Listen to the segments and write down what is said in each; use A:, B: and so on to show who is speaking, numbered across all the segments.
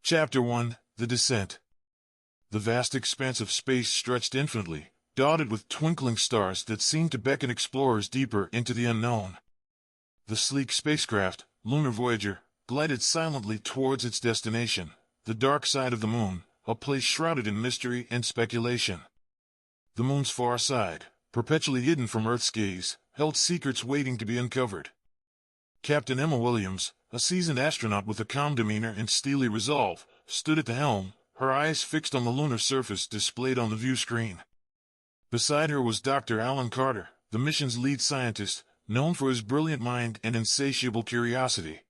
A: Chapter 1: The Descent. The vast expanse of space stretched infinitely, dotted with twinkling stars that seemed to beckon explorers deeper into the unknown. The sleek spacecraft, Lunar Voyager, glided silently towards its destination, the dark side of the moon, a place shrouded in mystery and speculation. The moon's far side, perpetually hidden from Earth's gaze, held secrets waiting to be uncovered. Captain Emma Williams, a seasoned astronaut with a calm demeanor and steely resolve, stood at the helm, her eyes fixed on the lunar surface displayed on the view screen. Beside her was Dr. Alan Carter, the mission's lead scientist, known for his brilliant mind and insatiable curiosity.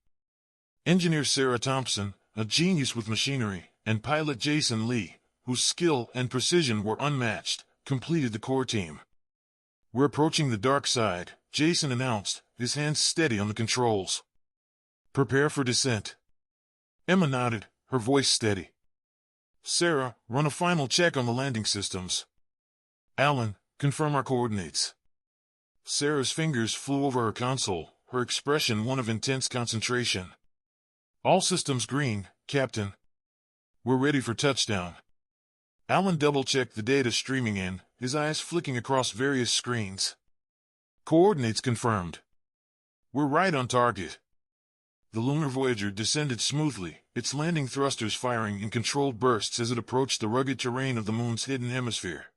A: Engineer Sarah Thompson, a genius with machinery, and pilot Jason Lee, whose skill and precision were unmatched, completed the core team. "We're approaching the dark side," Jason announced, his hands steady on the controls. "Prepare for descent." Emma nodded, her voice steady. "Sarah, run a final check on the landing systems." "Alan, confirm our coordinates." Sarah's fingers flew over her console, her expression one of intense concentration. "All systems green, Captain. We're ready for touchdown." Alan double-checked the data streaming in, his eyes flicking across various screens. "Coordinates confirmed. We're right on target." The Lunar Voyager descended smoothly, its landing thrusters firing in controlled bursts as it approached the rugged terrain of the moon's hidden hemisphere.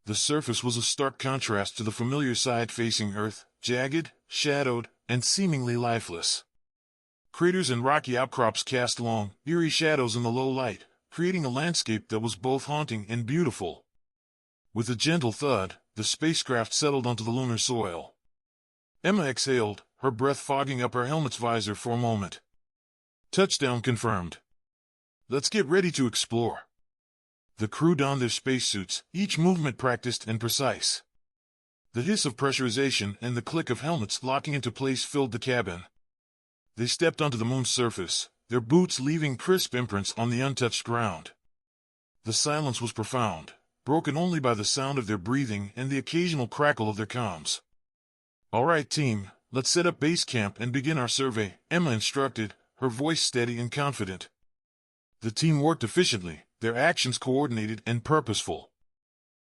A: The surface was a stark contrast to the familiar side facing Earth, jagged, shadowed, and seemingly lifeless. Craters and rocky outcrops cast long, eerie shadows in the low light, creating a landscape that was both haunting and beautiful. With a gentle thud, the spacecraft settled onto the lunar soil. Emma exhaled, her breath fogging up her helmet's visor for a moment. "Touchdown confirmed. Let's get ready to explore." The crew donned their spacesuits, each movement practiced and precise. The hiss of pressurization and the click of helmets locking into place filled the cabin. They stepped onto the moon's surface, their boots leaving crisp imprints on the untouched ground. The silence was profound, broken only by the sound of their breathing and the occasional crackle of their comms. "All right, team, let's set up base camp and begin our survey," Emma instructed, her voice steady and confident. The team worked efficiently, their actions coordinated and purposeful.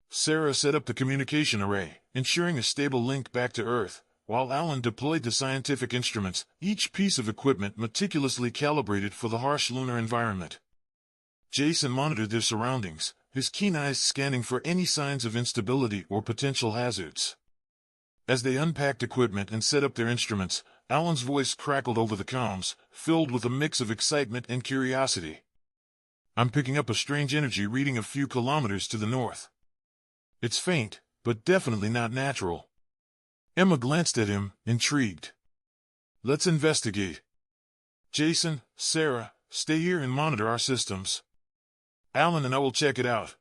A: Sarah set up the communication array, ensuring a stable link back to Earth, while Alan deployed the scientific instruments, each piece of equipment meticulously calibrated for the harsh lunar environment. Jason monitored their surroundings, his keen eyes scanning for any signs of instability or potential hazards. As they unpacked equipment and set up their instruments, Alan's voice crackled over the comms, filled with a mix of excitement and curiosity. "I'm picking up a strange energy reading a few kilometers to the north. It's faint, but definitely not natural." Emma glanced at him, intrigued. "Let's investigate. Jason, Sarah, stay here and monitor our systems. Alan and I will check it out."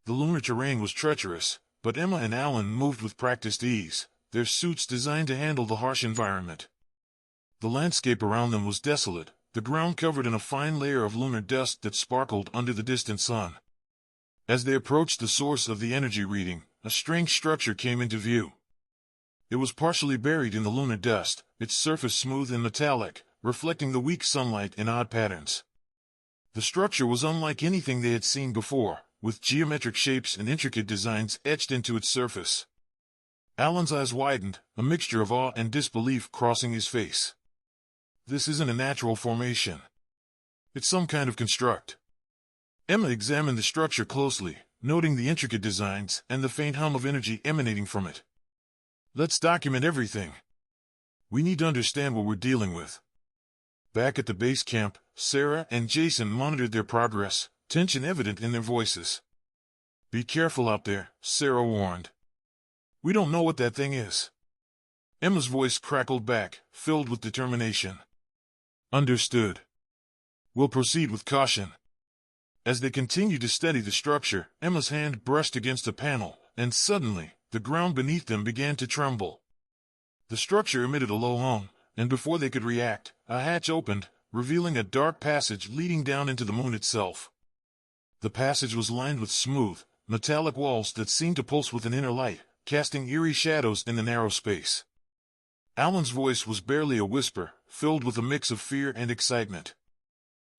A: The lunar terrain was treacherous, but Emma and Alan moved with practiced ease, their suits designed to handle the harsh environment. The landscape around them was desolate, the ground covered in a fine layer of lunar dust that sparkled under the distant sun. As they approached the source of the energy reading, a strange structure came into view. It was partially buried in the lunar dust, its surface smooth and metallic, reflecting the weak sunlight in odd patterns. The structure was unlike anything they had seen before, with geometric shapes and intricate designs etched into its surface. Alan's eyes widened, a mixture of awe and disbelief crossing his face. "This isn't a natural formation. It's some kind of construct." Emma examined the structure closely, noting the intricate designs and the faint hum of energy emanating from it. "Let's document everything. We need to understand what we're dealing with." Back at the base camp, Sarah and Jason monitored their progress, tension evident in their voices. "Be careful out there," Sarah warned. "We don't know what that thing is." Emma's voice crackled back, filled with determination. "Understood. We'll proceed with caution." As they continued to study the structure, Emma's hand brushed against a panel, and suddenly, the ground beneath them began to tremble. The structure emitted a low hum, and before they could react, a hatch opened, revealing a dark passage leading down into the moon itself. The passage was lined with smooth, metallic walls that seemed to pulse with an inner light, casting eerie shadows in the narrow space. Alan's voice was barely a whisper, filled with a mix of fear and excitement.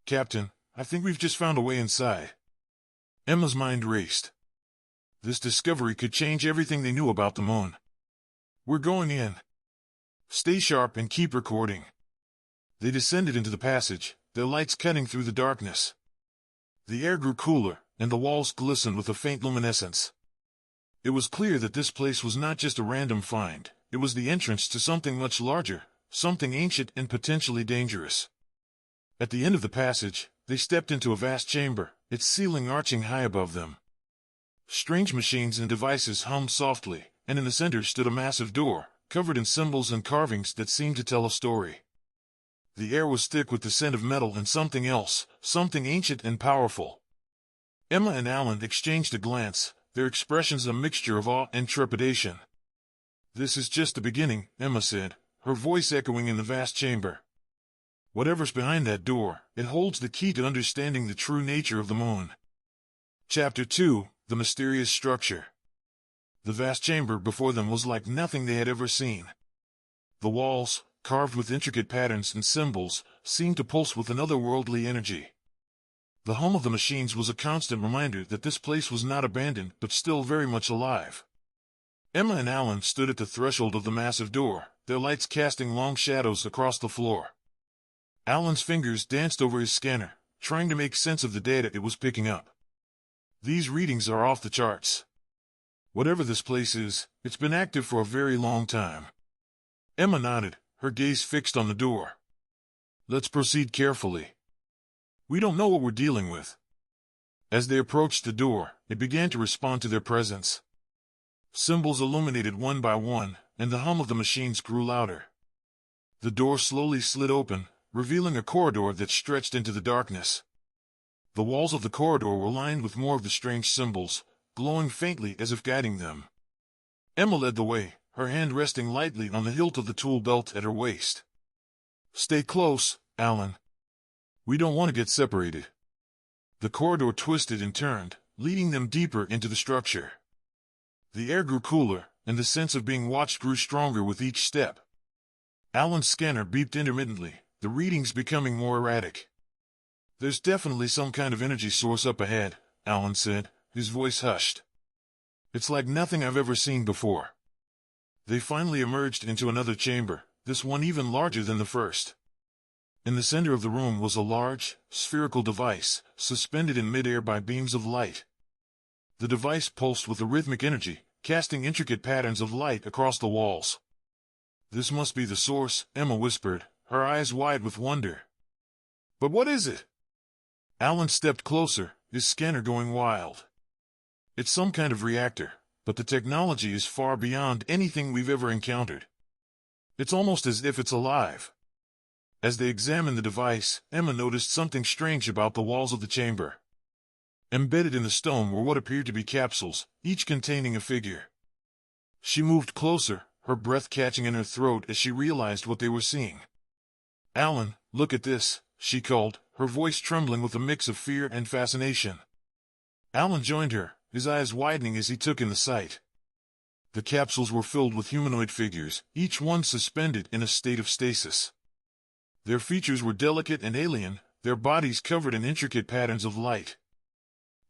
A: Captain, I think we've just found a way inside. Emma's mind raced. This discovery could change everything they knew about the moon. We're going in. Stay sharp and keep recording. They descended into the passage, their lights cutting through the darkness. The air grew cooler, and the walls glistened with a faint luminescence. It was clear that this place was not just a random find, it was the entrance to something much larger, something ancient and potentially dangerous. At the end of the passage, they stepped into a vast chamber, its ceiling arching high above them. Strange machines and devices hummed softly, and in the center stood a massive door, covered in symbols and carvings that seemed to tell a story. The air was thick with the scent of metal and something else, something ancient and powerful. Emma and Alan exchanged a glance, their expressions a mixture of awe and trepidation. "This is just the beginning," Emma said, her voice echoing in the vast chamber. "Whatever's behind that door, it holds the key to understanding the true nature of the moon." Chapter 2: The Mysterious Structure. The vast chamber before them was like nothing they had ever seen. The walls, carved with intricate patterns and symbols, seemed to pulse with an otherworldly energy. The hum of the machines was a constant reminder that this place was not abandoned but still very much alive. Emma and Alan stood at the threshold of the massive door, their lights casting long shadows across the floor. Alan's fingers danced over his scanner, trying to make sense of the data it was picking up. "These readings are off the charts. Whatever this place is, it's been active for a very long time." Emma nodded, her gaze fixed on the door. "Let's proceed carefully. We don't know what we're dealing with." As they approached the door, it began to respond to their presence. Symbols illuminated one by one, and the hum of the machines grew louder. The door slowly slid open, revealing a corridor that stretched into the darkness. The walls of the corridor were lined with more of the strange symbols, glowing faintly as if guiding them. Emma led the way, her hand resting lightly on the hilt of the tool belt at her waist. "Stay close, Alan. We don't want to get separated." The corridor twisted and turned, leading them deeper into the structure. The air grew cooler, and the sense of being watched grew stronger with each step. Alan's scanner beeped intermittently, the readings becoming more erratic. "There's definitely some kind of energy source up ahead," Alan said, his voice hushed. "It's like nothing I've ever seen before." They finally emerged into another chamber, this one even larger than the first. In the center of the room was a large, spherical device, suspended in midair by beams of light. The device pulsed with a rhythmic energy, casting intricate patterns of light across the walls. "This must be the source," Emma whispered, her eyes wide with wonder. "But what is it?" Alan stepped closer, his scanner going wild. "It's some kind of reactor, but the technology is far beyond anything we've ever encountered. It's almost as if it's alive." As they examined the device, Emma noticed something strange about the walls of the chamber. Embedded in the stone were what appeared to be capsules, each containing a figure. She moved closer, her breath catching in her throat as she realized what they were seeing. "Alan, look at this," she called, her voice trembling with a mix of fear and fascination. Alan joined her, his eyes widening as he took in the sight. The capsules were filled with humanoid figures, each one suspended in a state of stasis. Their features were delicate and alien, their bodies covered in intricate patterns of light.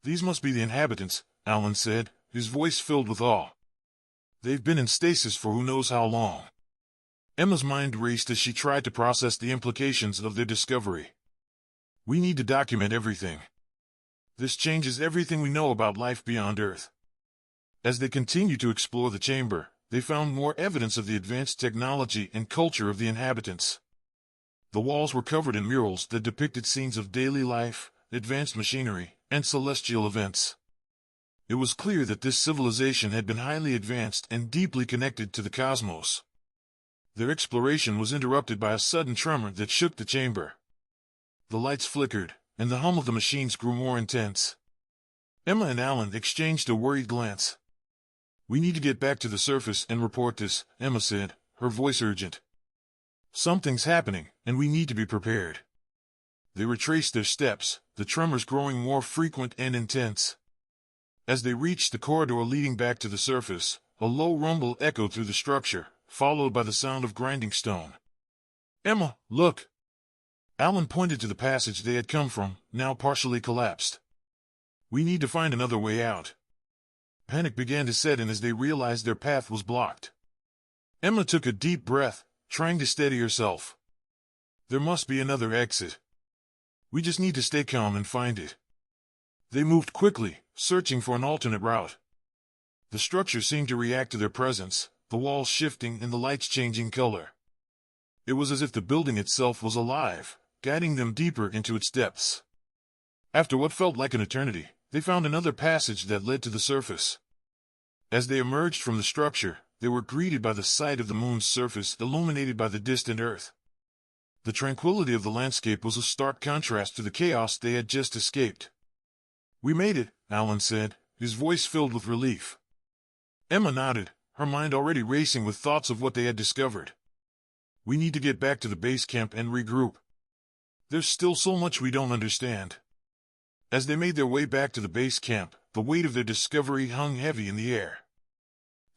A: "These must be the inhabitants," Alan said, his voice filled with awe. "They've been in stasis for who knows how long." Emma's mind raced as she tried to process the implications of their discovery. "We need to document everything. This changes everything we know about life beyond Earth." As they continued to explore the chamber, they found more evidence of the advanced technology and culture of the inhabitants. The walls were covered in murals that depicted scenes of daily life, advanced machinery, and celestial events. It was clear that this civilization had been highly advanced and deeply connected to the cosmos. Their exploration was interrupted by a sudden tremor that shook the chamber. The lights flickered, and the hum of the machines grew more intense. Emma and Alan exchanged a worried glance. "We need to get back to the surface and report this," Emma said, her voice urgent. "Something's happening, and we need to be prepared." They retraced their steps, the tremors growing more frequent and intense. As they reached the corridor leading back to the surface, a low rumble echoed through the structure, followed by the sound of grinding stone. "Emma, look!" Alan pointed to the passage they had come from, now partially collapsed. We need to find another way out. Panic began to set in as they realized their path was blocked. Emma took a deep breath, trying to steady herself. There must be another exit. We just need to stay calm and find it. They moved quickly, searching for an alternate route. The structure seemed to react to their presence, the walls shifting and the lights changing color. It was as if the building itself was alive, guiding them deeper into its depths. After what felt like an eternity, they found another passage that led to the surface. As they emerged from the structure, they were greeted by the sight of the moon's surface illuminated by the distant earth. The tranquility of the landscape was a stark contrast to the chaos they had just escaped. "We made it," Alan said, his voice filled with relief. Emma nodded, her mind already racing with thoughts of what they had discovered. "We need to get back to the base camp and regroup. There's still so much we don't understand." As they made their way back to the base camp, the weight of their discovery hung heavy in the air.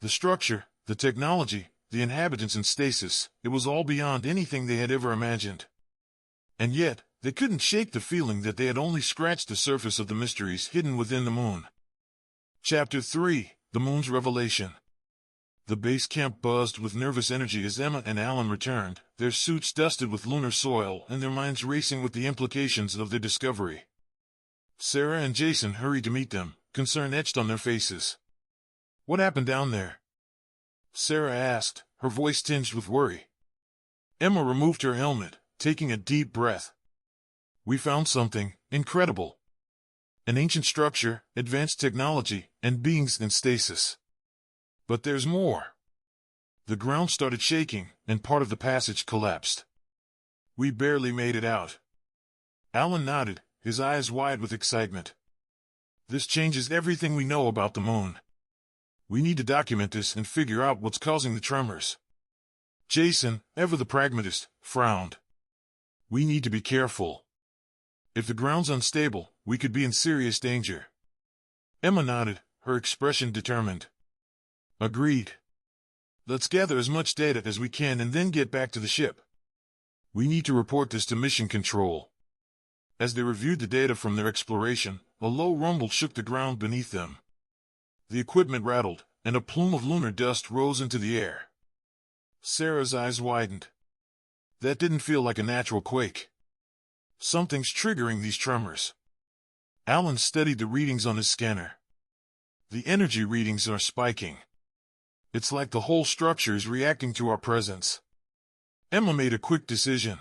A: The structure, the technology, the inhabitants in stasis, it was all beyond anything they had ever imagined. And yet, they couldn't shake the feeling that they had only scratched the surface of the mysteries hidden within the moon. Chapter 3: The Moon's Revelation. The base camp buzzed with nervous energy as Emma and Alan returned, their suits dusted with lunar soil and their minds racing with the implications of their discovery. Sarah and Jason hurried to meet them, concern etched on their faces. "What happened down there?" Sarah asked, her voice tinged with worry. Emma removed her helmet, taking a deep breath. "We found something incredible. An ancient structure, advanced technology, and beings in stasis. But there's more." The ground started shaking, and part of the passage collapsed. "We barely made it out." Alan nodded, his eyes wide with excitement. "This changes everything we know about the moon. We need to document this and figure out what's causing the tremors." Jason, ever the pragmatist, frowned. "We need to be careful. If the ground's unstable, we could be in serious danger." Emma nodded, her expression determined. "Agreed. Let's gather as much data as we can and then get back to the ship. We need to report this to Mission Control." As they reviewed the data from their exploration, a low rumble shook the ground beneath them. The equipment rattled, and a plume of lunar dust rose into the air. Sarah's eyes widened. That didn't feel like a natural quake. Something's triggering these tremors. Alan studied the readings on his scanner. The energy readings are spiking. It's like the whole structure is reacting to our presence. Emma made a quick decision.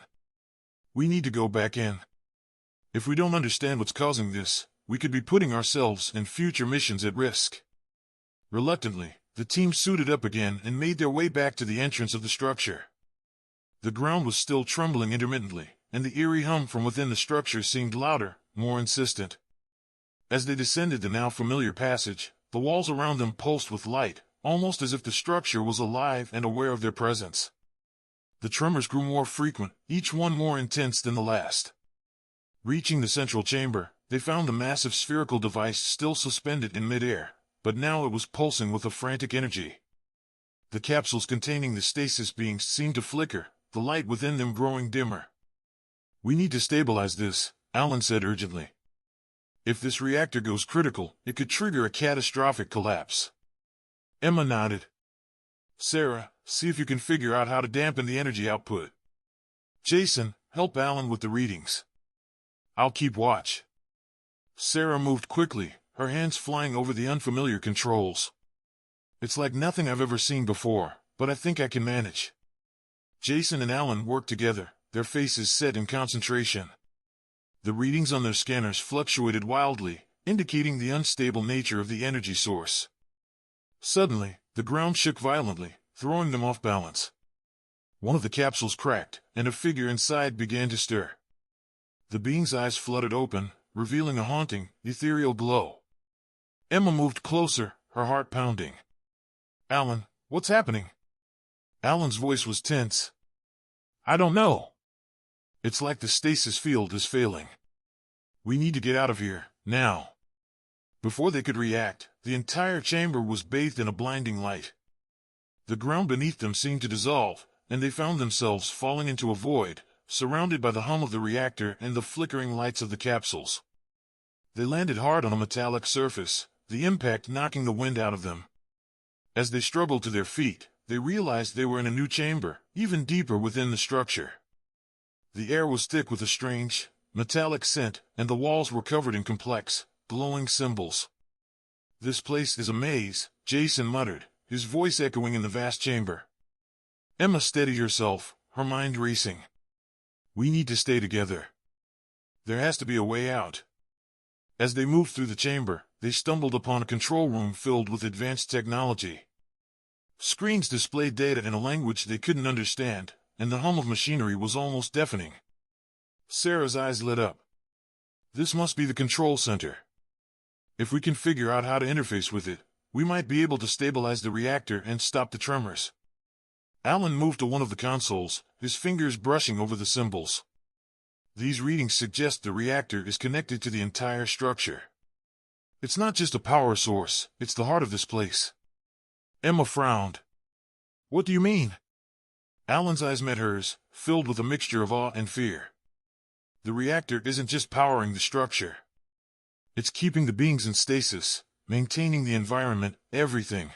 A: "We need to go back in. If we don't understand what's causing this, we could be putting ourselves and future missions at risk." Reluctantly, the team suited up again and made their way back to the entrance of the structure. The ground was still trembling intermittently, and the eerie hum from within the structure seemed louder, more insistent. As they descended the now familiar passage, the walls around them pulsed with light, almost as if the structure was alive and aware of their presence. The tremors grew more frequent, each one more intense than the last. Reaching the central chamber, they found the massive spherical device still suspended in midair, but now it was pulsing with a frantic energy. The capsules containing the stasis beings seemed to flicker, the light within them growing dimmer. "We need to stabilize this," Alan said urgently. "If this reactor goes critical, it could trigger a catastrophic collapse." Emma nodded. "Sarah, see if you can figure out how to dampen the energy output. Jason, help Alan with the readings. I'll keep watch." Sarah moved quickly, her hands flying over the unfamiliar controls. "It's like nothing I've ever seen before, but I think I can manage." Jason and Alan worked together, their faces set in concentration. The readings on their scanners fluctuated wildly, indicating the unstable nature of the energy source. Suddenly, the ground shook violently, throwing them off balance. One of the capsules cracked, and a figure inside began to stir. The being's eyes fluttered open, revealing a haunting, ethereal glow. Emma moved closer, her heart pounding. "Alan, what's happening?" Alan's voice was tense. "I don't know. It's like the stasis field is failing. We need to get out of here, now." Before they could react, the entire chamber was bathed in a blinding light. The ground beneath them seemed to dissolve, and they found themselves falling into a void, surrounded by the hum of the reactor and the flickering lights of the capsules. They landed hard on a metallic surface, the impact knocking the wind out of them. As they struggled to their feet, they realized they were in a new chamber, even deeper within the structure. The air was thick with a strange, metallic scent, and the walls were covered in complex, glowing symbols. "This place is a maze," Jason muttered, his voice echoing in the vast chamber. Emma steadied herself, her mind racing. "We need to stay together. There has to be a way out." As they moved through the chamber, they stumbled upon a control room filled with advanced technology. Screens displayed data in a language they couldn't understand, and the hum of machinery was almost deafening. Sarah's eyes lit up. "This must be the control center. If we can figure out how to interface with it, we might be able to stabilize the reactor and stop the tremors." Alan moved to one of the consoles, his fingers brushing over the symbols. "These readings suggest the reactor is connected to the entire structure. It's not just a power source, it's the heart of this place." Emma frowned. "What do you mean?" Alan's eyes met hers, filled with a mixture of awe and fear. "The reactor isn't just powering the structure. It's keeping the beings in stasis, maintaining the environment, everything.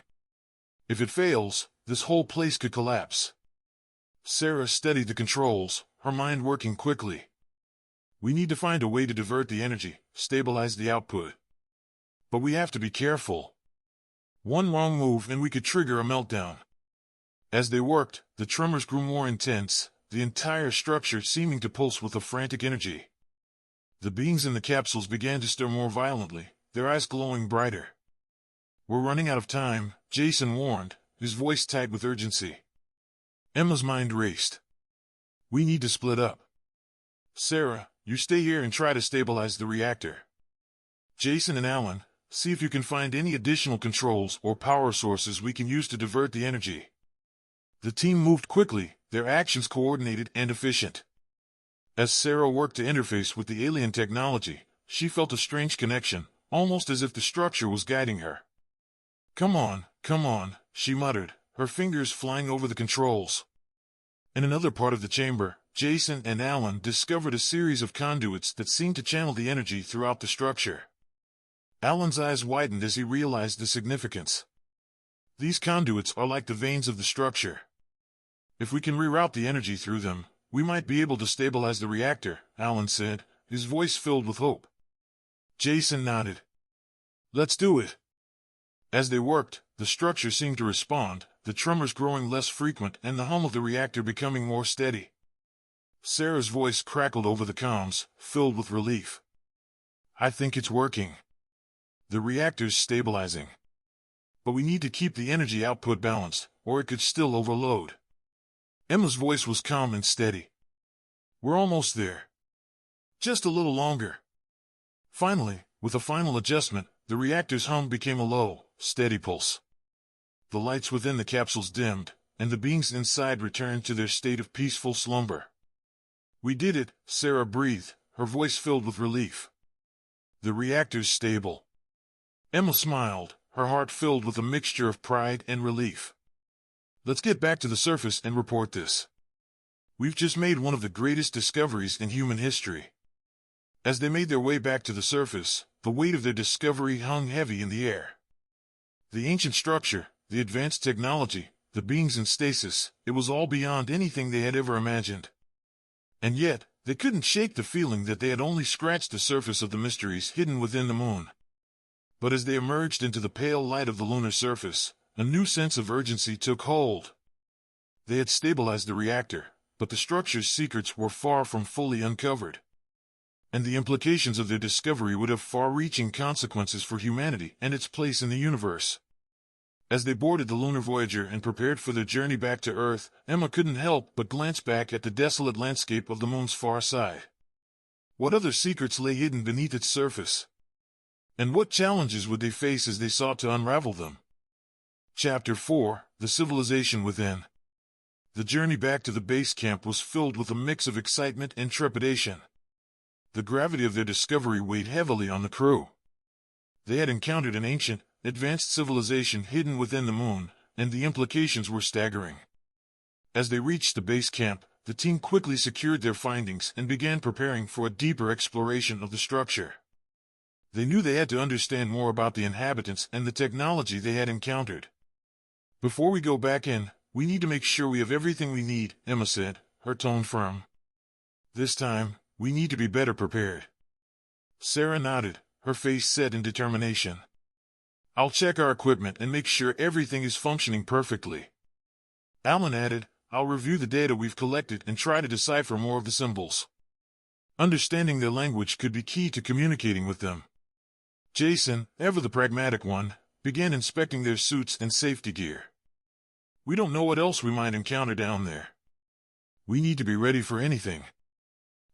A: If it fails, this whole place could collapse." Sarah steadied the controls, her mind working quickly. "We need to find a way to divert the energy, stabilize the output. But we have to be careful. One wrong move and we could trigger a meltdown." As they worked, the tremors grew more intense, the entire structure seeming to pulse with a frantic energy. The beings in the capsules began to stir more violently, their eyes glowing brighter. "We're running out of time," Jason warned, his voice tight with urgency. Emma's mind raced. "We need to split up. Sarah, you stay here and try to stabilize the reactor. Jason and Alan, see if you can find any additional controls or power sources we can use to divert the energy." The team moved quickly, their actions coordinated and efficient. As Sarah worked to interface with the alien technology, she felt a strange connection, almost as if the structure was guiding her. Come on," she muttered, her fingers flying over the controls. In another part of the chamber, Jason and Alan discovered a series of conduits that seemed to channel the energy throughout the structure. Alan's eyes widened as he realized the significance. "These conduits are like the veins of the structure. If we can reroute the energy through them, we might be able to stabilize the reactor," Alan said, his voice filled with hope. Jason nodded. "Let's do it." As they worked, the structure seemed to respond, the tremors growing less frequent and the hum of the reactor becoming more steady. Sarah's voice crackled over the comms, filled with relief. "I think it's working. The reactor's stabilizing. But we need to keep the energy output balanced, or it could still overload." Emma's voice was calm and steady. "We're almost there. Just a little longer." Finally, with a final adjustment, the reactor's hum became a low, steady pulse. The lights within the capsules dimmed, and the beings inside returned to their state of peaceful slumber. "We did it," Sarah breathed, her voice filled with relief. "The reactor's stable." Emma smiled, her heart filled with a mixture of pride and relief. "Let's get back to the surface and report this. We've just made one of the greatest discoveries in human history." As they made their way back to the surface, the weight of their discovery hung heavy in the air. The ancient structure, the advanced technology, the beings in stasis, it was all beyond anything they had ever imagined. And yet, they couldn't shake the feeling that they had only scratched the surface of the mysteries hidden within the moon. But as they emerged into the pale light of the lunar surface, a new sense of urgency took hold. They had stabilized the reactor, but the structure's secrets were far from fully uncovered. And the implications of their discovery would have far-reaching consequences for humanity and its place in the universe. As they boarded the lunar Voyager and prepared for their journey back to Earth, Emma couldn't help but glance back at the desolate landscape of the moon's far side. What other secrets lay hidden beneath its surface? And what challenges would they face as they sought to unravel them? Chapter 4: The Civilization Within. The journey back to the base camp was filled with a mix of excitement and trepidation. The gravity of their discovery weighed heavily on the crew. They had encountered an ancient, advanced civilization hidden within the moon, and the implications were staggering. As they reached the base camp, the team quickly secured their findings and began preparing for a deeper exploration of the structure. They knew they had to understand more about the inhabitants and the technology they had encountered. "Before we go back in, we need to make sure we have everything we need," Emma said, her tone firm. "This time, we need to be better prepared." Sarah nodded, her face set in determination. "I'll check our equipment and make sure everything is functioning perfectly." Alan added, "I'll review the data we've collected and try to decipher more of the symbols. Understanding their language could be key to communicating with them." Jason, ever the pragmatic one, began inspecting their suits and safety gear. "We don't know what else we might encounter down there. We need to be ready for anything."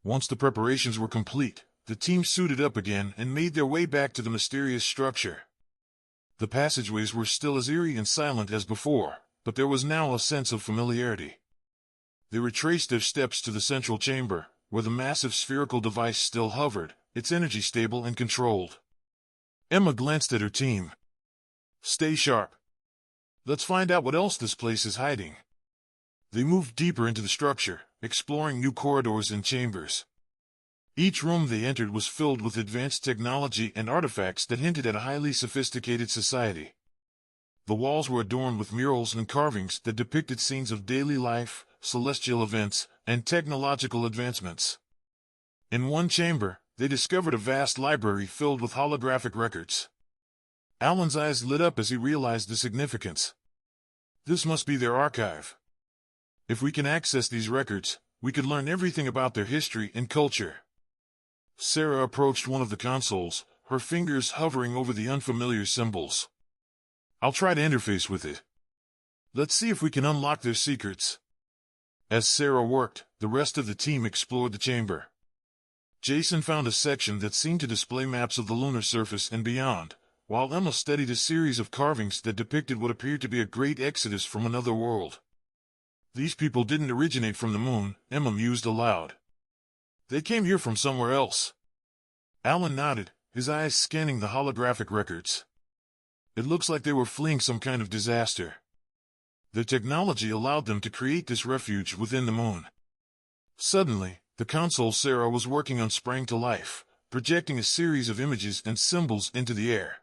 A: Once the preparations were complete, the team suited up again and made their way back to the mysterious structure. The passageways were still as eerie and silent as before, but there was now a sense of familiarity. They retraced their steps to the central chamber, where the massive spherical device still hovered, its energy stable and controlled. Emma glanced at her team. "Stay sharp. Let's find out what else this place is hiding." They moved deeper into the structure, exploring new corridors and chambers. Each room they entered was filled with advanced technology and artifacts that hinted at a highly sophisticated society. The walls were adorned with murals and carvings that depicted scenes of daily life, celestial events, and technological advancements. In one chamber, they discovered a vast library filled with holographic records. Alan's eyes lit up as he realized the significance. This must be their archive. If we can access these records, we could learn everything about their history and culture. Sarah approached one of the consoles, her fingers hovering over the unfamiliar symbols. "I'll try to interface with it. Let's see if we can unlock their secrets." As Sarah worked, the rest of the team explored the chamber. Jason found a section that seemed to display maps of the lunar surface and beyond, while Emma studied a series of carvings that depicted what appeared to be a great exodus from another world. "These people didn't originate from the moon," Emma mused aloud. "They came here from somewhere else." Alan nodded, his eyes scanning the holographic records. "It looks like they were fleeing some kind of disaster. Their technology allowed them to create this refuge within the moon." Suddenly, the console Sarah was working on sprang to life, projecting a series of images and symbols into the air.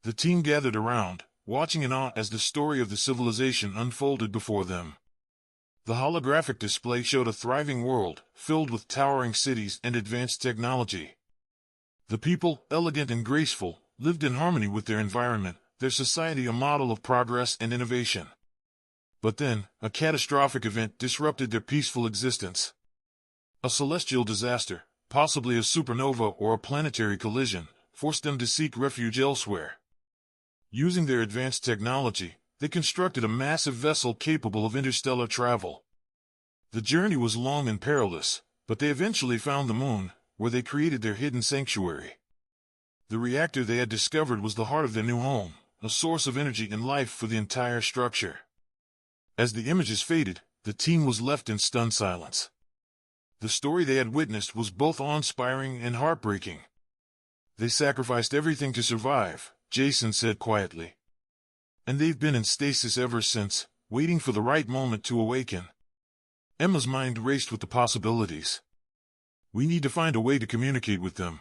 A: The team gathered around, watching in awe as the story of the civilization unfolded before them. The holographic display showed a thriving world, filled with towering cities and advanced technology. The people, elegant and graceful, lived in harmony with their environment, their society a model of progress and innovation. But then, a catastrophic event disrupted their peaceful existence. A celestial disaster, possibly a supernova or a planetary collision, forced them to seek refuge elsewhere. Using their advanced technology, they constructed a massive vessel capable of interstellar travel. The journey was long and perilous, but they eventually found the moon, where they created their hidden sanctuary. The reactor they had discovered was the heart of their new home, a source of energy and life for the entire structure. As the images faded, the team was left in stunned silence. The story they had witnessed was both awe-inspiring and heartbreaking. "They sacrificed everything to survive," Jason said quietly. "And they've been in stasis ever since, waiting for the right moment to awaken." Emma's mind raced with the possibilities. "We need to find a way to communicate with them.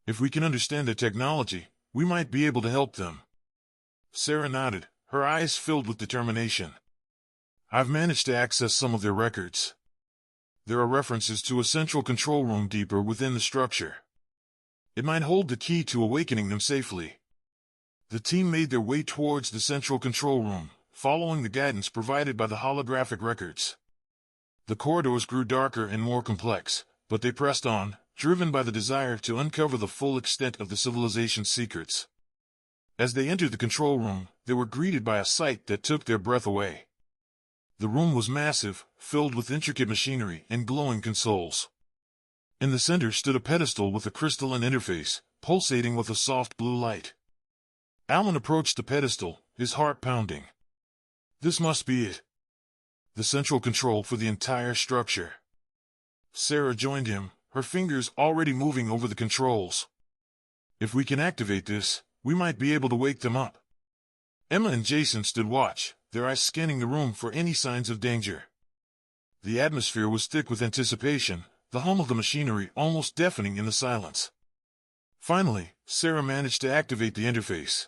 A: If we can understand their technology, we might be able to help them." Sarah nodded, her eyes filled with determination. "I've managed to access some of their records. There are references to a central control room deeper within the structure. It might hold the key to awakening them safely." The team made their way towards the central control room, following the guidance provided by the holographic records. The corridors grew darker and more complex, but they pressed on, driven by the desire to uncover the full extent of the civilization's secrets. As they entered the control room, they were greeted by a sight that took their breath away. The room was massive, filled with intricate machinery and glowing consoles. In the center stood a pedestal with a crystalline interface, pulsating with a soft blue light. Alan approached the pedestal, his heart pounding. This must be it. The central control for the entire structure. Sarah joined him, her fingers already moving over the controls. If we can activate this, we might be able to wake them up. Emma and Jason stood watch, their eyes scanning the room for any signs of danger. The atmosphere was thick with anticipation, the hum of the machinery almost deafening in the silence. Finally, Sarah managed to activate the interface.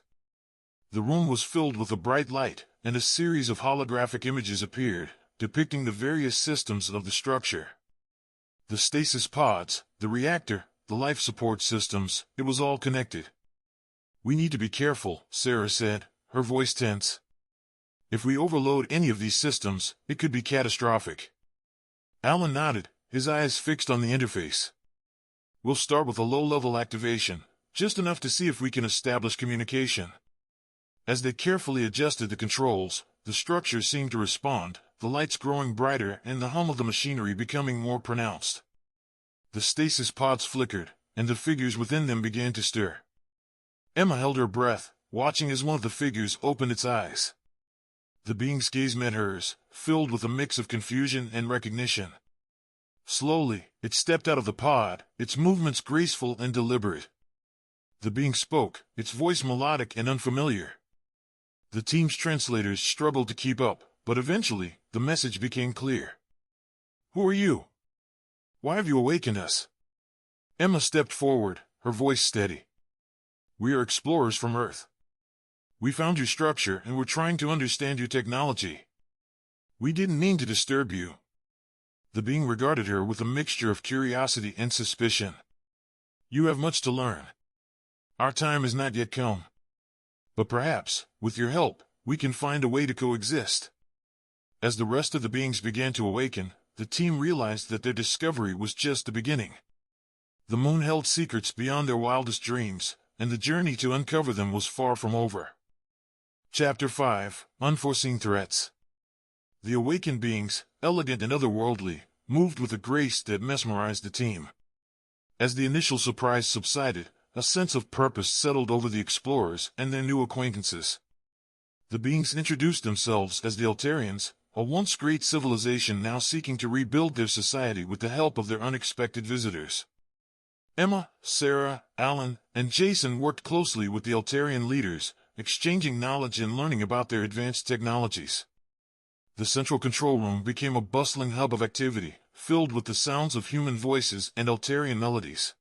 A: The room was filled with a bright light, and a series of holographic images appeared, depicting the various systems of the structure. The stasis pods, the reactor, the life support systems, it was all connected. "We need to be careful," Sarah said, her voice tense. "If we overload any of these systems, it could be catastrophic." Alan nodded, his eyes fixed on the interface. "We'll start with a low-level activation, just enough to see if we can establish communication." As they carefully adjusted the controls, the structure seemed to respond, the lights growing brighter and the hum of the machinery becoming more pronounced. The stasis pods flickered, and the figures within them began to stir. Emma held her breath, watching as one of the figures opened its eyes. The being's gaze met hers, filled with a mix of confusion and recognition. Slowly, it stepped out of the pod, its movements graceful and deliberate. The being spoke, its voice melodic and unfamiliar. The team's translators struggled to keep up, but eventually, the message became clear. "Who are you? Why have you awakened us?" Emma stepped forward, her voice steady. "We are explorers from Earth. We found your structure and we're trying to understand your technology. We didn't mean to disturb you." The being regarded her with a mixture of curiosity and suspicion. "You have much to learn. Our time has not yet come. But perhaps, with your help, we can find a way to coexist." As the rest of the beings began to awaken, the team realized that their discovery was just the beginning. The moon held secrets beyond their wildest dreams, and the journey to uncover them was far from over. Chapter 5: Unforeseen Threats. The awakened beings, elegant and otherworldly, moved with a grace that mesmerized the team. As the initial surprise subsided, a sense of purpose settled over the explorers and their new acquaintances. The beings introduced themselves as the Altarians, a once great civilization now seeking to rebuild their society with the help of their unexpected visitors. Emma, Sarah, Alan, and Jason worked closely with the Altarian leaders, exchanging knowledge and learning about their advanced technologies. The central control room became a bustling hub of activity, filled with the sounds of human voices and Altarian melodies.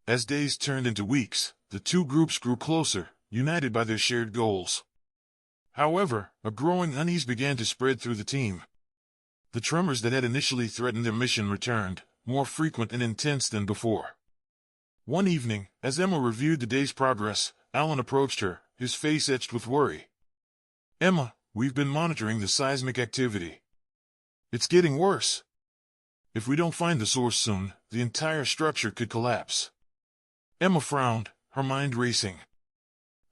A: As days turned into weeks, the two groups grew closer, united by their shared goals. However, a growing unease began to spread through the team. The tremors that had initially threatened their mission returned, more frequent and intense than before. One evening, as Emma reviewed the day's progress, Alan approached her, his face etched with worry. "Emma, we've been monitoring the seismic activity. It's getting worse. If we don't find the source soon, the entire structure could collapse." Emma frowned, her mind racing.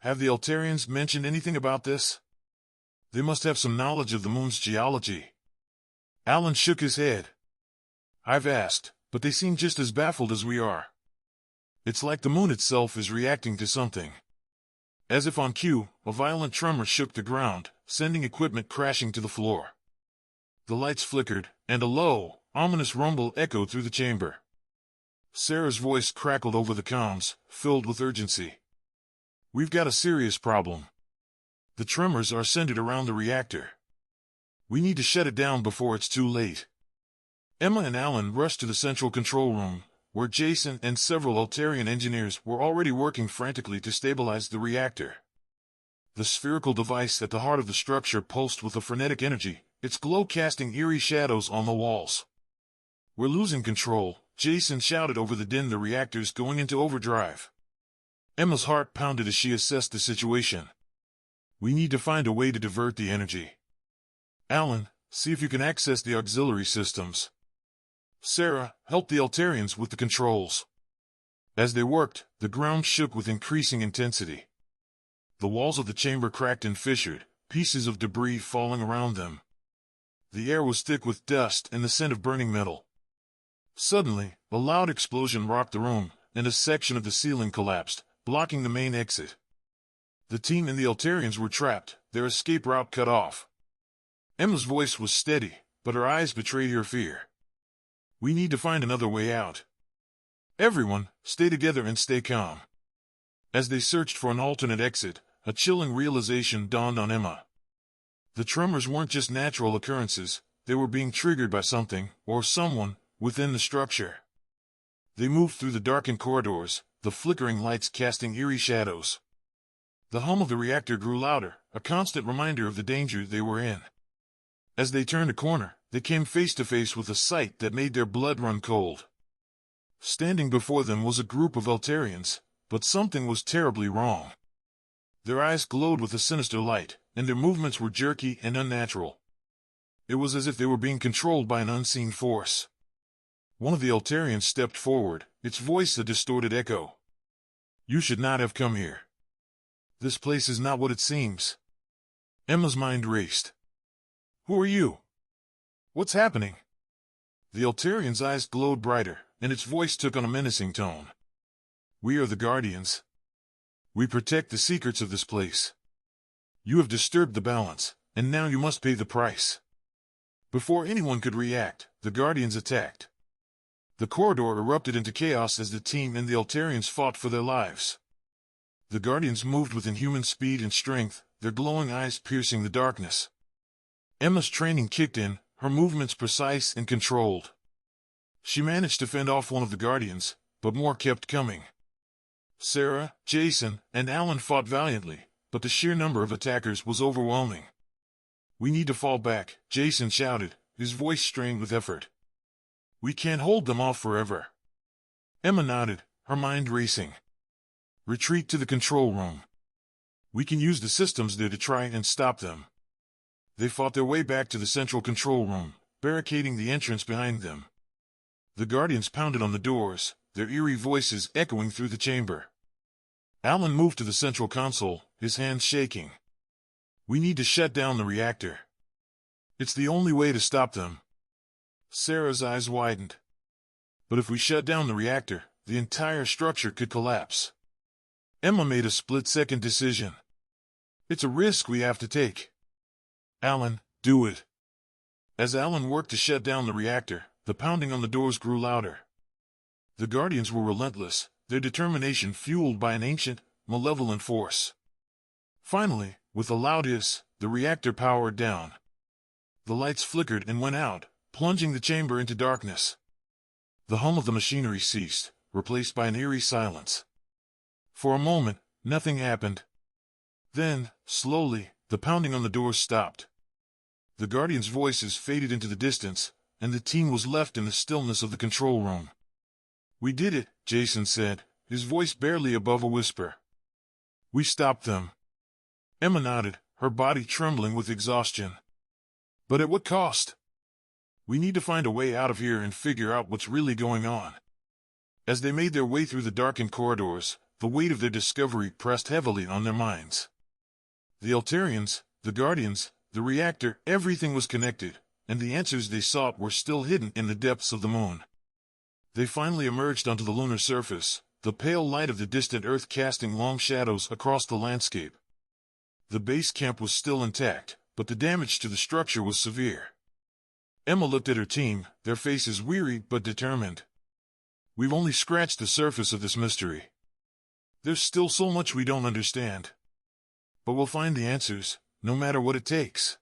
A: "Have the Altarians mentioned anything about this? They must have some knowledge of the moon's geology." Alan shook his head. "I've asked, but they seem just as baffled as we are. It's like the moon itself is reacting to something." As if on cue, a violent tremor shook the ground, sending equipment crashing to the floor. The lights flickered, and a low, ominous rumble echoed through the chamber. Sarah's voice crackled over the comms, filled with urgency. "We've got a serious problem. The tremors are centered around the reactor. We need to shut it down before it's too late." Emma and Alan rushed to the central control room, where Jason and several Altarian engineers were already working frantically to stabilize the reactor. The spherical device at the heart of the structure pulsed with a frenetic energy, its glow casting eerie shadows on the walls. "We're losing control," Jason shouted over the din. "The reactor's going into overdrive." Emma's heart pounded as she assessed the situation. "We need to find a way to divert the energy. Alan, see if you can access the auxiliary systems. Sarah, help the Altarians with the controls." As they worked, the ground shook with increasing intensity. The walls of the chamber cracked and fissured, pieces of debris falling around them. The air was thick with dust and the scent of burning metal. Suddenly, a loud explosion rocked the room, and a section of the ceiling collapsed, blocking the main exit. The team and the Altarians were trapped, their escape route cut off. Emma's voice was steady, but her eyes betrayed her fear. "We need to find another way out. Everyone, stay together and stay calm." As they searched for an alternate exit, a chilling realization dawned on Emma. The tremors weren't just natural occurrences, they were being triggered by something, or someone, within the structure. They moved through the darkened corridors, the flickering lights casting eerie shadows. The hum of the reactor grew louder, a constant reminder of the danger they were in. As they turned a corner, they came face to face with a sight that made their blood run cold. Standing before them was a group of Eltarians, but something was terribly wrong. Their eyes glowed with a sinister light, and their movements were jerky and unnatural. It was as if they were being controlled by an unseen force. One of the Eltarians stepped forward, its voice a distorted echo. "You should not have come here. This place is not what it seems." Emma's mind raced. "Who are you? What's happening?" The Eltarian's eyes glowed brighter, and its voice took on a menacing tone. "We are the Guardians. We protect the secrets of this place. You have disturbed the balance, and now you must pay the price." Before anyone could react, the Guardians attacked. The corridor erupted into chaos as the team and the Eltarians fought for their lives. The Guardians moved with inhuman speed and strength, their glowing eyes piercing the darkness. Emma's training kicked in, her movements precise and controlled. She managed to fend off one of the Guardians, but more kept coming. Sarah, Jason, and Alan fought valiantly, but the sheer number of attackers was overwhelming. "We need to fall back," Jason shouted, his voice strained with effort. "We can't hold them off forever." Emma nodded, her mind racing. "Retreat to the control room. We can use the systems there to try and stop them." They fought their way back to the central control room, barricading the entrance behind them. The Guardians pounded on the doors, their eerie voices echoing through the chamber. Alan moved to the central console, his hands shaking. "We need to shut down the reactor. It's the only way to stop them." Sarah's eyes widened. "But if we shut down the reactor, the entire structure could collapse." Emma made a split-second decision. "It's a risk we have to take." "Alan, do it." As Alan worked to shut down the reactor, the pounding on the doors grew louder. The Guardians were relentless, their determination fueled by an ancient, malevolent force. Finally, with a loud hiss, the reactor powered down. The lights flickered and went out, plunging the chamber into darkness. The hum of the machinery ceased, replaced by an eerie silence. For a moment, nothing happened. Then, slowly, the pounding on the doors stopped. The Guardians' voices faded into the distance, and the team was left in the stillness of the control room. "We did it," Jason said, his voice barely above a whisper. "We stopped them." Emma nodded, her body trembling with exhaustion. "But at what cost? We need to find a way out of here and figure out what's really going on." As they made their way through the darkened corridors, the weight of their discovery pressed heavily on their minds. The Eltarians, the Guardians, the reactor, everything was connected, and the answers they sought were still hidden in the depths of the moon. They finally emerged onto the lunar surface, the pale light of the distant Earth casting long shadows across the landscape. The base camp was still intact, but the damage to the structure was severe. Emma looked at her team, their faces weary but determined. "We've only scratched the surface of this mystery. There's still so much we don't understand. But we'll find the answers, no matter what it takes."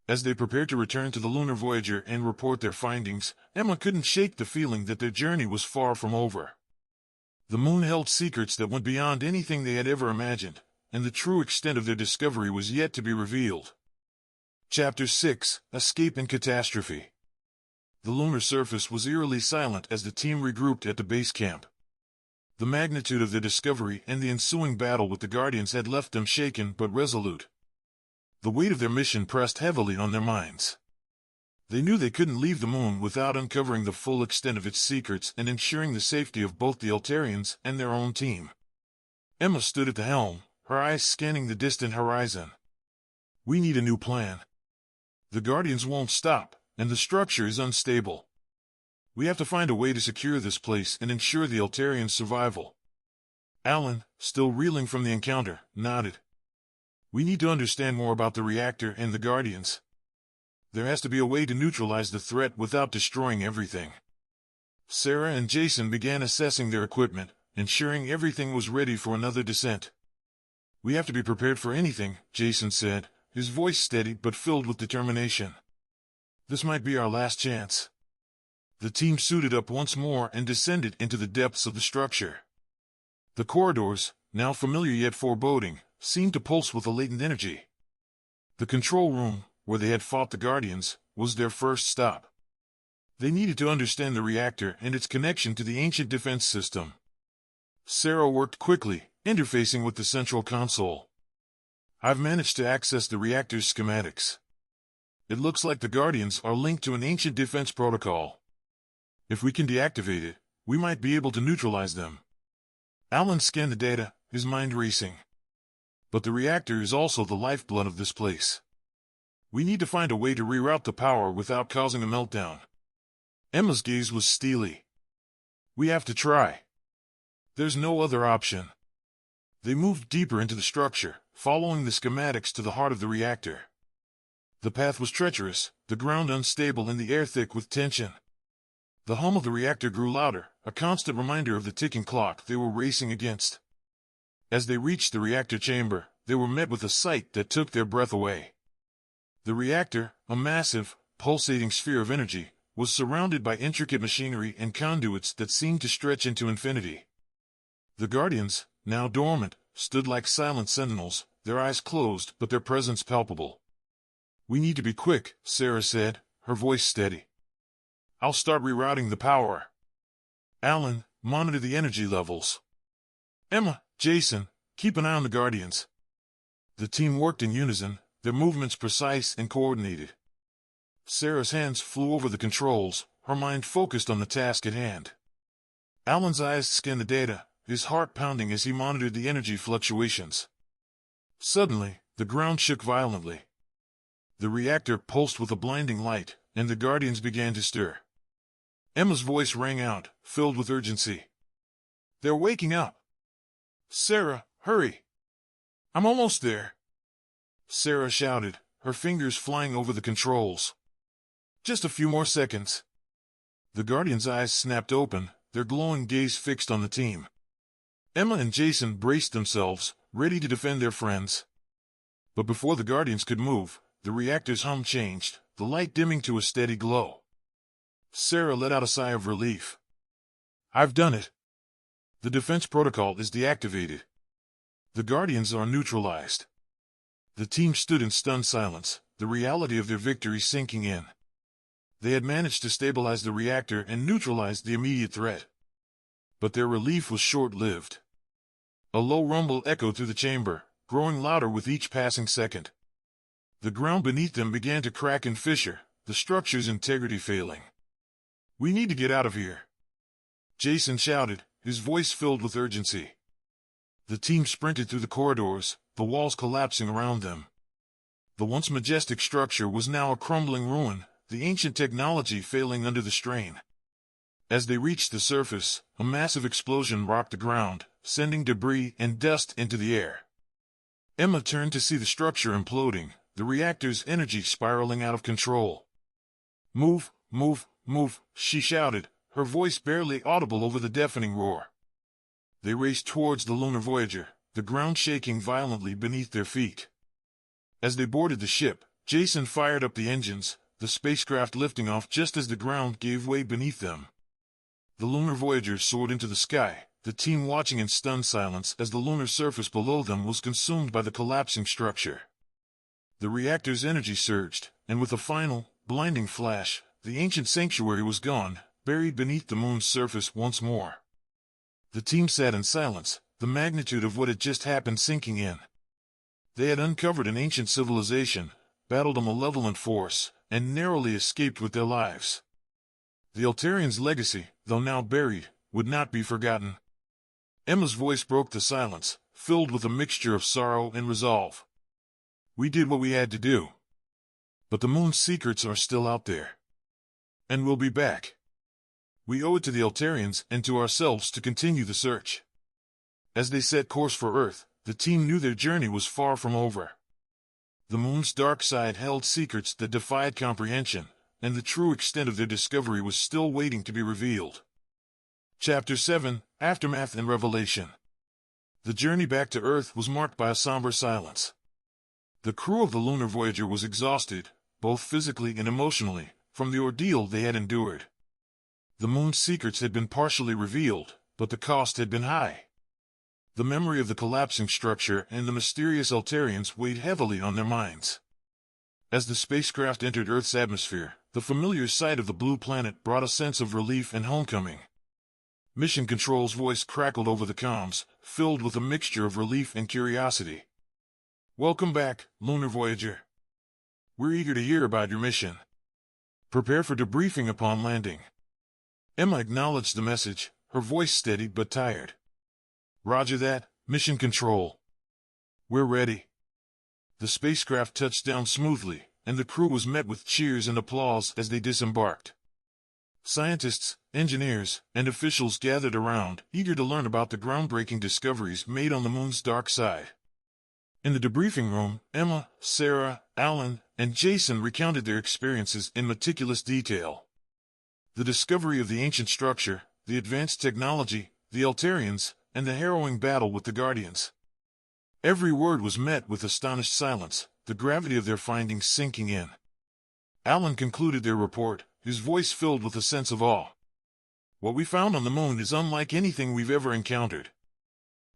A: As they prepared to return to the lunar Voyager and report their findings, Emma couldn't shake the feeling that their journey was far from over. The moon held secrets that went beyond anything they had ever imagined, and the true extent of their discovery was yet to be revealed. Chapter 6: Escape and Catastrophe. The lunar surface was eerily silent as the team regrouped at the base camp. The magnitude of their discovery and the ensuing battle with the Guardians had left them shaken but resolute. The weight of their mission pressed heavily on their minds. They knew they couldn't leave the moon without uncovering the full extent of its secrets and ensuring the safety of both the Eltarians and their own team. Emma stood at the helm, her eyes scanning the distant horizon. "We need a new plan. The Guardians won't stop, and the structure is unstable. We have to find a way to secure this place and ensure the Eltarians' survival." Alan, still reeling from the encounter, nodded. "We need to understand more about the reactor and the Guardians. There has to be a way to neutralize the threat without destroying everything." Sarah and Jason began assessing their equipment, ensuring everything was ready for another descent. "We have to be prepared for anything," Jason said, his voice steady but filled with determination. This might be our last chance. The team suited up once more and descended into the depths of the structure. The corridors, now familiar yet foreboding, seemed to pulse with a latent energy. The control room, where they had fought the Guardians, was their first stop. They needed to understand the reactor and its connection to the ancient defense system. Sarah worked quickly, interfacing with the central console. I've managed to access the reactor's schematics. It looks like the Guardians are linked to an ancient defense protocol. If we can deactivate it, we might be able to neutralize them. Alan scanned the data, his mind racing. But the reactor is also the lifeblood of this place. We need to find a way to reroute the power without causing a meltdown. Emma's gaze was steely. We have to try. There's no other option. They moved deeper into the structure, following the schematics to the heart of the reactor. The path was treacherous, the ground unstable and the air thick with tension. The hum of the reactor grew louder, a constant reminder of the ticking clock they were racing against. As they reached the reactor chamber, they were met with a sight that took their breath away. The reactor, a massive, pulsating sphere of energy, was surrounded by intricate machinery and conduits that seemed to stretch into infinity. The Guardians, now dormant, stood like silent sentinels, their eyes closed but their presence palpable. We need to be quick, Sarah said, her voice steady. I'll start rerouting the power. Alan, monitor the energy levels. Emma, Jason, keep an eye on the Guardians. The team worked in unison, their movements precise and coordinated. Sarah's hands flew over the controls, her mind focused on the task at hand. Alan's eyes scanned the data, his heart pounding as he monitored the energy fluctuations. Suddenly, the ground shook violently. The reactor pulsed with a blinding light, and the Guardians began to stir. Emma's voice rang out, filled with urgency. They're waking up. Sarah, hurry. I'm almost there. Sarah shouted, her fingers flying over the controls. Just a few more seconds. The Guardians' eyes snapped open, their glowing gaze fixed on the team. Emma and Jason braced themselves, ready to defend their friends. But before the Guardians could move, the reactor's hum changed, the light dimming to a steady glow. Sarah let out a sigh of relief. I've done it. The defense protocol is deactivated. The Guardians are neutralized. The team stood in stunned silence, the reality of their victory sinking in. They had managed to stabilize the reactor and neutralize the immediate threat. But their relief was short-lived. A low rumble echoed through the chamber, growing louder with each passing second. The ground beneath them began to crack and fissure, the structure's integrity failing. We need to get out of here. Jason shouted, his voice filled with urgency. The team sprinted through the corridors, the walls collapsing around them. The once majestic structure was now a crumbling ruin, the ancient technology failing under the strain. As they reached the surface, a massive explosion rocked the ground, sending debris and dust into the air. Emma turned to see the structure imploding, the reactor's energy spiraling out of control. Move, move, move, she shouted, her voice barely audible over the deafening roar. They raced towards the lunar Voyager, the ground shaking violently beneath their feet. As they boarded the ship, Jason fired up the engines, the spacecraft lifting off just as the ground gave way beneath them. The lunar Voyager soared into the sky, the team watching in stunned silence as the lunar surface below them was consumed by the collapsing structure. The reactor's energy surged, and with a final, blinding flash, the ancient sanctuary was gone, buried beneath the moon's surface once more. The team sat in silence, the magnitude of what had just happened sinking in. They had uncovered an ancient civilization, battled a malevolent force, and narrowly escaped with their lives. The Altarians' legacy, though now buried, would not be forgotten. Emma's voice broke the silence, filled with a mixture of sorrow and resolve. We did what we had to do. But the moon's secrets are still out there. And we'll be back. We owe it to the Altarians and to ourselves to continue the search. As they set course for Earth, the team knew their journey was far from over. The moon's dark side held secrets that defied comprehension, and the true extent of their discovery was still waiting to be revealed. Chapter 7, Aftermath and Revelation. The journey back to Earth was marked by a somber silence. The crew of the lunar Voyager was exhausted, both physically and emotionally, from the ordeal they had endured. The moon's secrets had been partially revealed, but the cost had been high. The memory of the collapsing structure and the mysterious Altarians weighed heavily on their minds. As the spacecraft entered Earth's atmosphere, the familiar sight of the blue planet brought a sense of relief and homecoming. Mission Control's voice crackled over the comms, filled with a mixture of relief and curiosity. "Welcome back, Lunar Voyager. We're eager to hear about your mission. Prepare for debriefing upon landing." Emma acknowledged the message, her voice steady but tired. "Roger that, Mission Control. We're ready." The spacecraft touched down smoothly, and the crew was met with cheers and applause as they disembarked. Scientists, engineers, and officials gathered around, eager to learn about the groundbreaking discoveries made on the moon's dark side. In the debriefing room, Emma, Sarah, Alan, and Jason recounted their experiences in meticulous detail. The discovery of the ancient structure, the advanced technology, the Altarians, and the harrowing battle with the Guardians. Every word was met with astonished silence, the gravity of their findings sinking in. Alan concluded their report, his voice filled with a sense of awe. "What we found on the moon is unlike anything we've ever encountered.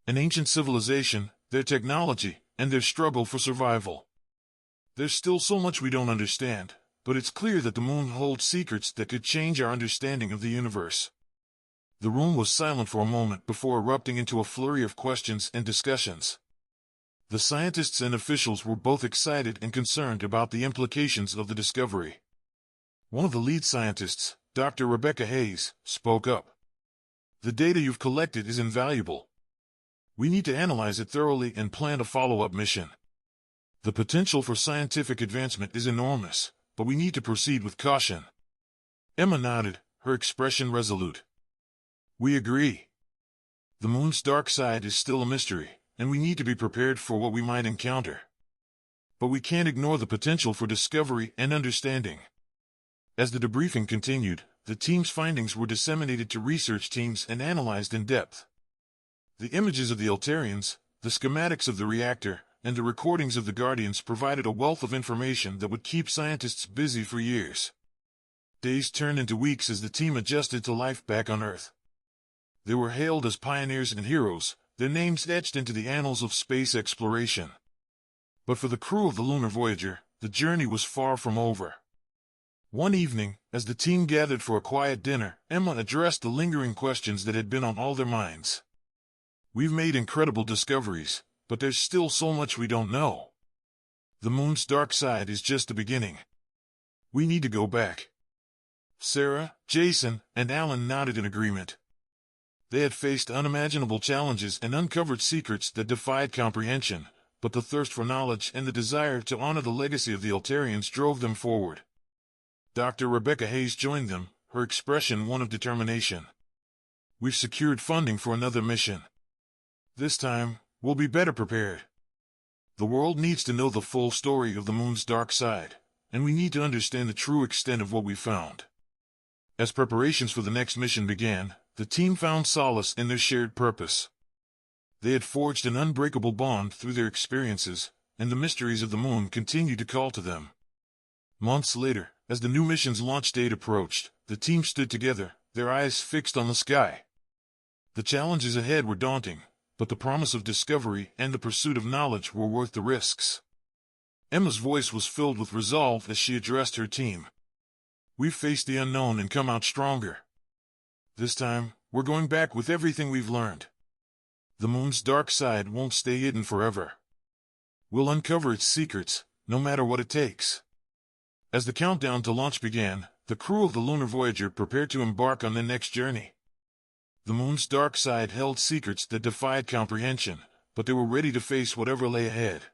A: An ancient civilization, their technology, and their struggle for survival. There's still so much we don't understand, but it's clear that the moon holds secrets that could change our understanding of the universe." The room was silent for a moment before erupting into a flurry of questions and discussions. The scientists and officials were both excited and concerned about the implications of the discovery. One of the lead scientists, Dr. Rebecca Hayes, spoke up. "The data you've collected is invaluable. We need to analyze it thoroughly and plan a follow-up mission. The potential for scientific advancement is enormous, but we need to proceed with caution." Emma nodded, her expression resolute. "We agree. The moon's dark side is still a mystery, and we need to be prepared for what we might encounter. But we can't ignore the potential for discovery and understanding." As the debriefing continued, the team's findings were disseminated to research teams and analyzed in depth. The images of the Altarians, the schematics of the reactor, and the recordings of the Guardians provided a wealth of information that would keep scientists busy for years. Days turned into weeks as the team adjusted to life back on Earth. They were hailed as pioneers and heroes, their names etched into the annals of space exploration. But for the crew of the Lunar Voyager, the journey was far from over. One evening, as the team gathered for a quiet dinner, Emma addressed the lingering questions that had been on all their minds. "We've made incredible discoveries, but there's still so much we don't know. The moon's dark side is just the beginning. We need to go back." Sarah, Jason, and Alan nodded in agreement. They had faced unimaginable challenges and uncovered secrets that defied comprehension, but the thirst for knowledge and the desire to honor the legacy of the Altarians drove them forward. Dr. Rebecca Hayes joined them, her expression one of determination. "We've secured funding for another mission. This time, we'll be better prepared. The world needs to know the full story of the moon's dark side, and we need to understand the true extent of what we found." As preparations for the next mission began, the team found solace in their shared purpose. They had forged an unbreakable bond through their experiences, and the mysteries of the moon continued to call to them. Months later, as the new mission's launch date approached, the team stood together, their eyes fixed on the sky. The challenges ahead were daunting, but the promise of discovery and the pursuit of knowledge were worth the risks. Emma's voice was filled with resolve as she addressed her team. "We've faced the unknown and come out stronger. This time, we're going back with everything we've learned. The moon's dark side won't stay hidden forever. We'll uncover its secrets, no matter what it takes." As the countdown to launch began, the crew of the Lunar Voyager prepared to embark on their next journey. The moon's dark side held secrets that defied comprehension, but they were ready to face whatever lay ahead.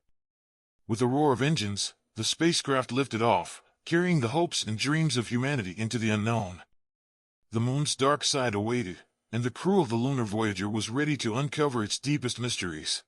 A: With a roar of engines, the spacecraft lifted off, carrying the hopes and dreams of humanity into the unknown. The moon's dark side awaited, and the crew of the Lunar Voyager was ready to uncover its deepest mysteries.